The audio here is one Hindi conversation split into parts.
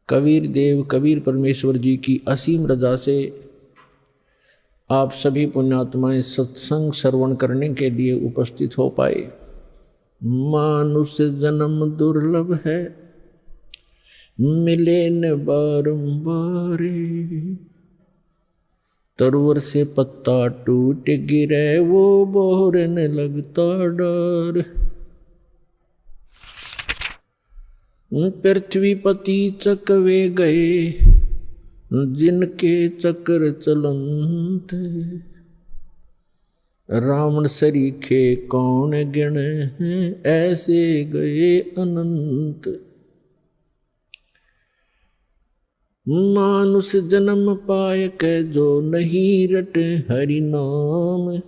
कबीर देव कबीर परमेश्वर जी की असीम रजा से आप सभी पुण्यात्माएं सत्संग श्रवण करने के लिए उपस्थित हो पाए। मानुष जन्म दुर्लभ है, मिले न बारंबार। तरोवर से पत्ता टूट गिरे वो बोहरने लगता डर। पृथ्वीपति चकवे गए जिनके चक्र चलंत। रावण सरीखे कौन गिण हैं, ऐसे गए अनंत। मानुष जन्म पाए के जो नहीं रटे हरि नाम।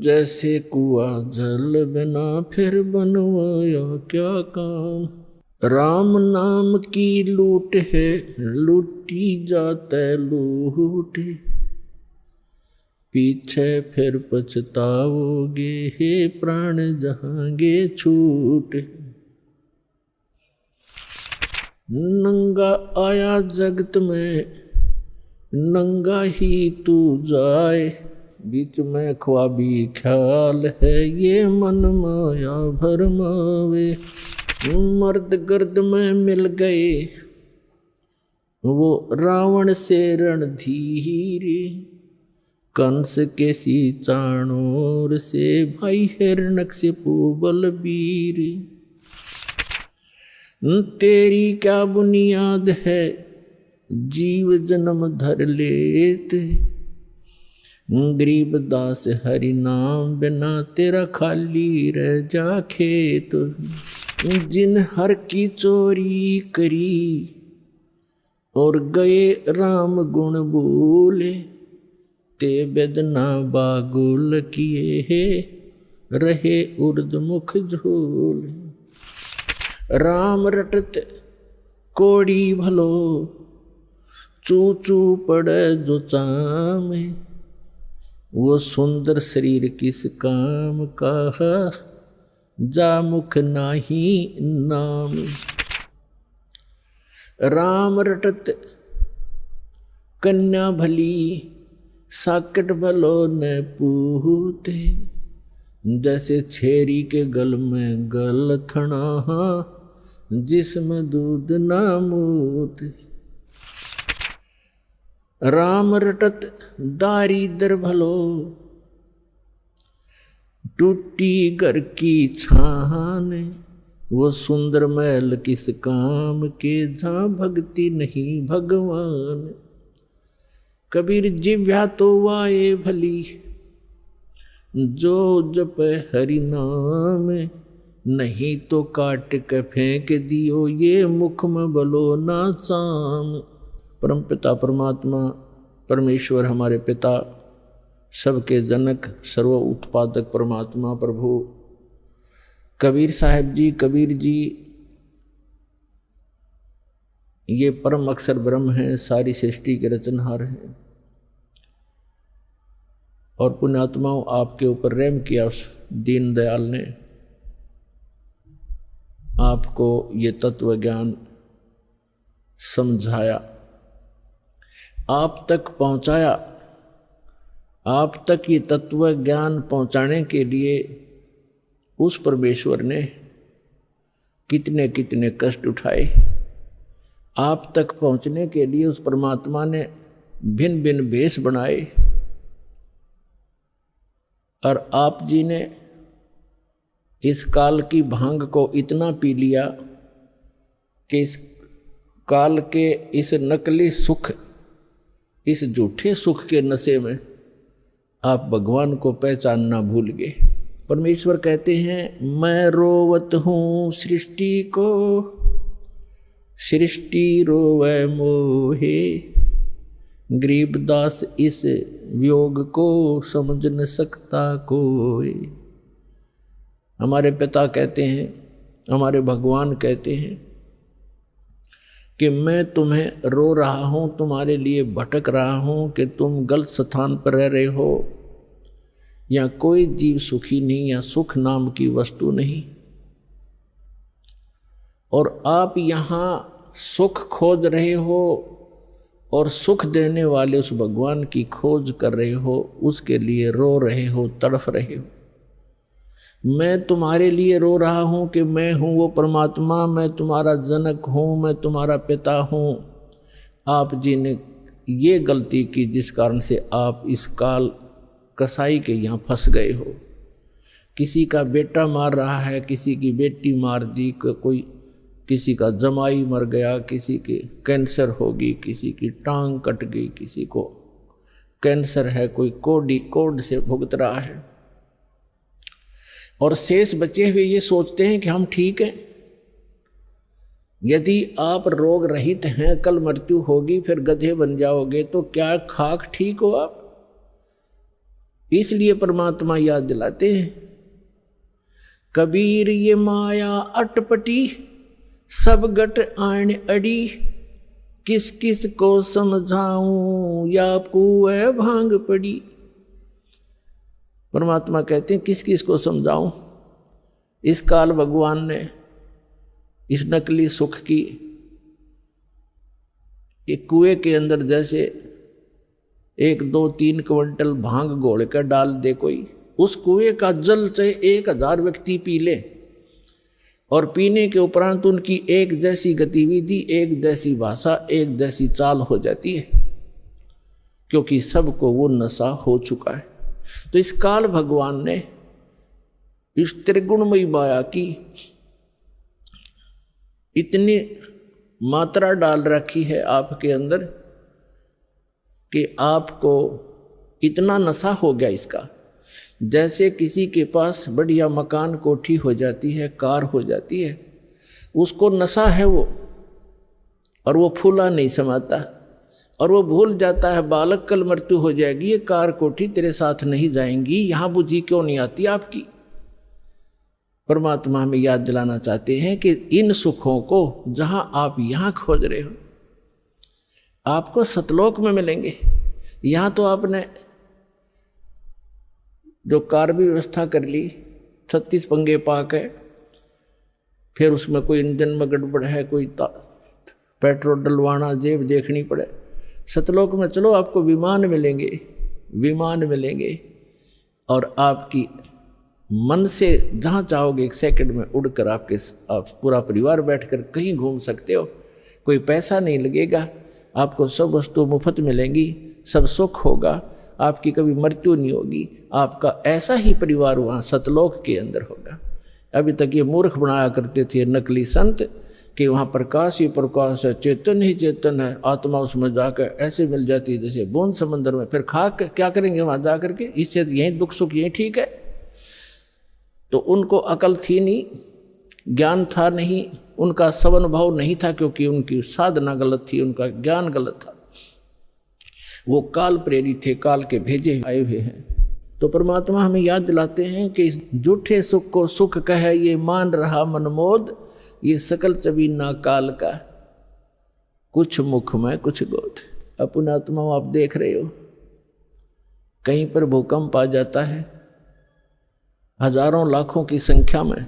जैसे कुआ जल बिना फिर बनवाया क्या काम। राम नाम की लूट है, लूटी जाते लूट। पीछे फिर पछताओगे, हे प्राण जहांगे छूट। नंगा आया जगत में, नंगा ही तू जाए। बीच में ख्वाबी ख्याल है, ये मन माया भरमावे। मर्द गर्द में मिल गए वो रावण से रणधीर। कंस के सी चाणोर से भाई हिरण्यकशिपु बलबीर। तेरी क्या बुनियाद है, जीव जन्म धर लेते। गरीब दास हरि नाम बिना तेरा खाली रह जा खेत। जिन हर की चोरी करी और गए राम गुण बोले। ते बेदना बागुल किए है, रहे उर्द मुख झोले। राम रटत कोड़ी भलो, चू चू पड़े जो चामे। वो सुंदर शरीर किस काम का, जा मुख नाही नाम। राम रटत कन्या भली, साकट भलो न पूते। जैसे छेरी के गल में गल थना, जिसमें दूध ना मूत। राम रटत दारिद्र भलो, टूटी घर की छान। वो सुंदर महल किस काम के, जहाँ भक्ति नहीं भगवान। कबीर जिव्या तो वाए भली, जो जप हरि नाम। नहीं तो काट के फेंक दियो, ये मुख में बलो ना चाम। परम पिता परमात्मा परमेश्वर हमारे पिता, सबके जनक सर्व उत्पादक परमात्मा प्रभु कबीर साहब जी, कबीर जी ये परम अक्षर ब्रह्म हैं, सारी सृष्टि के रचनहार हैं। और पुण्यात्माओं, आपके ऊपर रहम किया उस दीन दयाल ने, आपको ये तत्व ज्ञान समझाया, आप तक पहुंचाया। आप तक ये तत्व ज्ञान पहुंचाने के लिए उस परमेश्वर ने कितने कितने कष्ट उठाए। आप तक पहुंचने के लिए उस परमात्मा ने भिन्न भिन्न भेष बनाए। और आप जी ने इस काल की भांग को इतना पी लिया कि इस काल के इस नकली सुख, इस झूठे सुख के नशे में आप भगवान को पहचानना भूल गए। परमेश्वर कहते हैं, मैं रोवत हूँ सृष्टि को, सृष्टि रोवे मोहे। गरीबदास इस वियोग को समझ न सकता कोई। हमारे पिता कहते हैं, हमारे भगवान कहते हैं कि मैं तुम्हें रो रहा हूँ, तुम्हारे लिए भटक रहा हूँ कि तुम गलत स्थान पर रह रहे हो। या कोई जीव सुखी नहीं, या सुख नाम की वस्तु नहीं। और आप यहाँ सुख खोज रहे हो और सुख देने वाले उस भगवान की खोज कर रहे हो, उसके लिए रो रहे हो, तड़फ रहे हो। मैं तुम्हारे लिए रो रहा हूँ कि मैं हूँ वो परमात्मा, मैं तुम्हारा जनक हूँ, मैं तुम्हारा पिता हूँ। आप जी ने ये गलती की जिस कारण से आप इस काल कसाई के यहाँ फंस गए हो। किसी का बेटा मार रहा है, किसी की बेटी मार दी, कोई किसी का जमाई मर गया, किसी के कैंसर होगी, किसी की टांग कट गई, किसी को कैंसर है, कोई कोड से भुगत रहा है। और शेष बचे हुए ये सोचते हैं कि हम ठीक हैं। यदि आप रोग रहित हैं, कल मृत्यु होगी, फिर गधे बन जाओगे, तो क्या खाक ठीक हो आप? इसलिए परमात्मा याद दिलाते हैं, कबीर ये माया अटपटी, सब गट आन अड़ी, किस किस को समझाऊं या कुएं भांग पड़ी। परमात्मा कहते हैं किस किस को समझाऊं। इस काल भगवान ने इस नकली सुख की एक कुएं के अंदर जैसे 1, 2, 3 क्विंटल भांग घोल कर डाल दे कोई, उस कुएं का जल चाहे 1000 व्यक्ति पी ले, और पीने के उपरांत उनकी एक जैसी गतिविधि, एक जैसी भाषा, एक जैसी चाल हो जाती है, क्योंकि सबको वो नशा हो चुका है। तो इस काल भगवान ने इस त्रिगुणमयी माया की इतनी मात्रा डाल रखी है आपके अंदर कि आपको इतना नशा हो गया इसका। जैसे किसी के पास बढ़िया मकान कोठी हो जाती है, कार हो जाती है, उसको नशा है वो, और वो फूला नहीं समाता, और वो भूल जाता है बालक कल मृत्यु हो जाएगी, ये कार कोठी तेरे साथ नहीं जाएंगी, यहाँ बुद्धि क्यों नहीं आती आपकी। परमात्मा हमें याद दिलाना चाहते हैं कि इन सुखों को जहां आप यहां खोज रहे हो, आपको सतलोक में मिलेंगे। यहां तो आपने जो कार भी व्यवस्था कर ली, 36 पंगे पाक है, फिर उसमें कोई इंजन में गड़बड़ है, कोई पेट्रोल डलवाना, जेब देखनी पड़े। सतलोक में चलो आपको विमान मिलेंगे, विमान मिलेंगे, और आपकी मन से जहाँ चाहोगे 1 सेकंड में उड़कर आप पूरा परिवार बैठकर कहीं घूम सकते हो। कोई पैसा नहीं लगेगा, आपको सब वस्तु मुफ्त मिलेंगी, सब सुख होगा, आपकी कभी मृत्यु नहीं होगी। आपका ऐसा ही परिवार वहाँ सतलोक के अंदर होगा। अभी तक ये मूर्ख बनाया करते थे नकली संत कि वहाँ प्रकाश ही प्रकाश है, चेतन ही चेतन है, आत्मा उसमें जाकर ऐसे मिल जाती है जैसे बूंद समंदर में। फिर खाक क्या करेंगे वहाँ जा करके, इससे यहीं दुख सुख यहीं ठीक है। तो उनको अकल थी नहीं, ज्ञान था नहीं, उनका सवन भाव नहीं था, क्योंकि उनकी साधना गलत थी, उनका ज्ञान गलत था। वो काल प्रेरित थे, काल के भेजे आए हुए हैं। तो परमात्मा हमें याद दिलाते हैं कि इस झूठे सुख को सुख कहे ये मान रहा मनमोद, ये सकल चबीना काल का, कुछ मुख में कुछ गोद। अपना आत्मा आप देख रहे हो, कहीं पर भूकंप आ जाता है, हजारों लाखों की संख्या में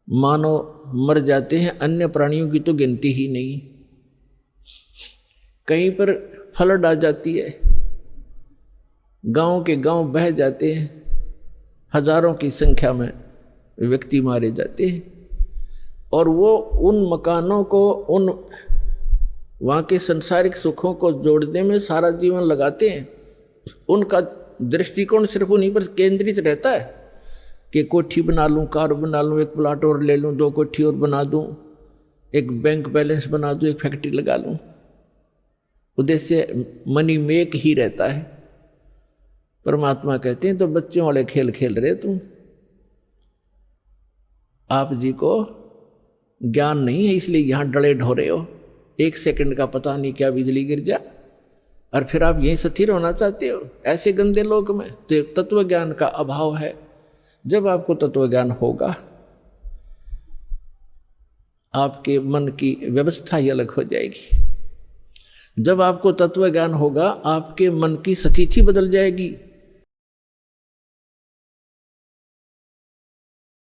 मानव मर जाते हैं, अन्य प्राणियों की तो गिनती ही नहीं। कहीं पर फ्लड आ जाती है, गांव के गांव बह जाते हैं, हजारों की संख्या में व्यक्ति मारे जाते हैं, और वो उन मकानों को, उन वहाँ के सांसारिक सुखों को जोड़ने में सारा जीवन लगाते हैं। उनका दृष्टिकोण सिर्फ उन्हीं पर केंद्रित रहता है कि कोठी बना लूँ, कार बना लूँ, 1 प्लाट और ले लूँ, 2 कोठी और बना दूँ, एक बैंक बैलेंस बना दूँ, एक फैक्ट्री लगा लूँ। उद्देश्य मनी मेक ही रहता है। परमात्मा कहते हैं तो बच्चों वाले खेल खेल रहे तुम, आप जी को ज्ञान नहीं है, इसलिए यहाँ डले ढोरे हो। 1 सेकंड का पता नहीं क्या बिजली गिर जा, और फिर आप यहीं स्थिर होना चाहते हो ऐसे गंदे लोक में। तो तत्व ज्ञान का अभाव है। जब आपको तत्व ज्ञान होगा, आपके मन की व्यवस्था ही अलग हो जाएगी। जब आपको तत्व ज्ञान होगा, आपके मन की स्थिति बदल जाएगी।